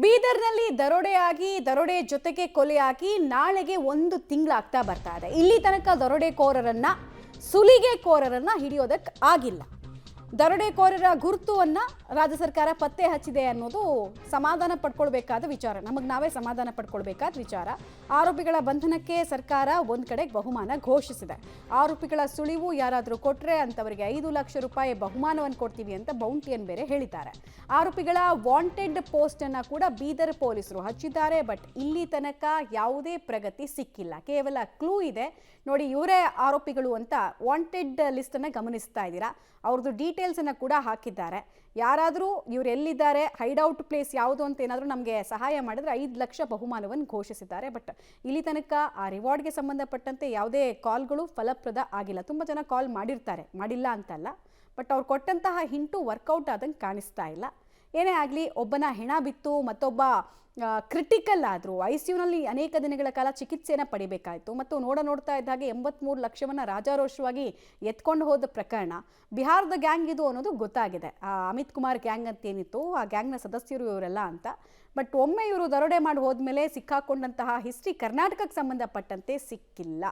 ಬೀದರ್ನಲ್ಲಿ ದರೋಡೆ ಜೊತೆಗೆ ಕೊಲೆಯಾಗಿ ನಾಳೆಗೆ 1 ತಿಂಗಳಾಗ್ತಾ ಬರ್ತಾ ಇದೆ. ಇಲ್ಲಿ ತನಕ ದರೋಡೆಕೋರರನ್ನ ಸುಲಿಗೆಕೋರರನ್ನ ಹಿಡಿಯೋದಕ್ಕೆ ಆಗಿಲ್ಲ. ದರೋಡೆಕೋರರ ಗುರುತುವನ್ನ ರಾಜ್ಯ ಸರ್ಕಾರ ಪತ್ತೆ ಹಚ್ಚಿದೆ ಅನ್ನೋದು ಸಮಾಧಾನ ಪಡ್ಕೊಳ್ಬೇಕಾದ ವಿಚಾರ. ನಮಗೆ ನಾವೇ ಸಮಾಧಾನ ಪಡ್ಕೊಳ್ಬೇಕಾದ ವಿಚಾರ. ಆರೋಪಿಗಳ ಬಂಧನಕ್ಕೆ ಸರ್ಕಾರ ಒಂದ್ ಕಡೆ ಬಹುಮಾನ ಘೋಷಿಸಿದೆ. ಆರೋಪಿಗಳ ಸುಳಿವು ಯಾರಾದರೂ ಕೊಟ್ರೆ ಅಂತವರಿಗೆ 5 ಲಕ್ಷ ರೂಪಾಯಿ ಬಹುಮಾನವನ್ನು ಕೊಡ್ತೀವಿ ಅಂತ ಬೌಂಟಿಯನ್ನು ಬೇರೆ ಹೇಳಿದ್ದಾರೆ. ಆರೋಪಿಗಳ ವಾಂಟೆಡ್ ಪೋಸ್ಟ್ ಅನ್ನ ಕೂಡ ಬೀದರ್ ಪೊಲೀಸರು ಹಚ್ಚಿದ್ದಾರೆ. ಬಟ್ ಇಲ್ಲಿ ತನಕ ಯಾವುದೇ ಪ್ರಗತಿ ಸಿಕ್ಕಿಲ್ಲ. ಕೇವಲ ಕ್ಲೂ ಇದೆ ನೋಡಿ, ಇವರೇ ಆರೋಪಿಗಳು ಅಂತ ವಾಂಟೆಡ್ ಲಿಸ್ಟ್ ಅನ್ನ ಗಮನಿಸ್ತಾ ಇದ್ದೀರಾ. ಅವ್ರದ್ದು ಡೀಟೇಲ್ಸ್ ಅನ್ನ ಕೂಡ ಹಾಕಿದ್ದಾರೆ. ಯಾರಾದರೂ ಇವ್ರು ಎಲ್ಲಿದ್ದಾರೆ, ಹೈಡ್ಔಟ್ ಪ್ಲೇಸ್ ಯಾವುದು ಅಂತ ಏನಾದರೂ ನಮಗೆ ಸಹಾಯ ಮಾಡಿದ್ರೆ 5 ಲಕ್ಷ ಬಹುಮಾನವನ್ನು ಘೋಷಿಸಿದ್ದಾರೆ. ಬಟ್ ಇಲ್ಲಿ ತನಕ ಆ ರಿವಾರ್ಡ್ಗೆ ಸಂಬಂಧಪಟ್ಟಂತೆ ಯಾವುದೇ ಕಾಲ್ಗಳು ಫಲಪ್ರದ ಆಗಿಲ್ಲ. ತುಂಬ ಜನ ಕಾಲ್ ಮಾಡಿರ್ತಾರೆ, ಮಾಡಿಲ್ಲ ಅಂತಲ್ಲ, ಬಟ್ ಅವ್ರು ಕೊಟ್ಟಂತಹ ಹಿಂಟು ವರ್ಕೌಟ್ ಆದಂಗೆ ಕಾಣಿಸ್ತಾ ಇಲ್ಲ. ಏನೇ ಆಗಲಿ, ಒಬ್ಬನ ಹೆಣ ಬಿತ್ತು, ಮತ್ತೊಬ್ಬ ಕ್ರಿಟಿಕಲ್ ಆದರೂ ICUನಲ್ಲಿ ಅನೇಕ ದಿನಗಳ ಕಾಲ ಚಿಕಿತ್ಸೆಯನ್ನು ಪಡಿಬೇಕಾಯಿತು. ಮತ್ತು ನೋಡ್ತಾ ಇದ್ದ ಹಾಗೆ 83 ಲಕ್ಷವನ್ನು ರಾಜಾರೋಷವಾಗಿ ಎತ್ಕೊಂಡು ಹೋದ ಪ್ರಕರಣ ಬಿಹಾರದ ಗ್ಯಾಂಗ್ ಇದು ಅನ್ನೋದು ಗೊತ್ತಾಗಿದೆ. ಅಮಿತ್ ಕುಮಾರ್ ಗ್ಯಾಂಗ್ ಅಂತ ಏನಿತ್ತು, ಆ ಗ್ಯಾಂಗ್ನ ಸದಸ್ಯರು ಇವರೆಲ್ಲ ಅಂತ. ಬಟ್ ಒಮ್ಮೆ ಇವರು ದರೋಡೆ ಮಾಡಿ ಹೋದ್ಮೇಲೆ ಸಿಕ್ಕಾಕೊಂಡಂತಹ ಹಿಸ್ಟ್ರಿ ಕರ್ನಾಟಕಕ್ಕೆ ಸಂಬಂಧಪಟ್ಟಂತೆ ಸಿಕ್ಕಿಲ್ಲ.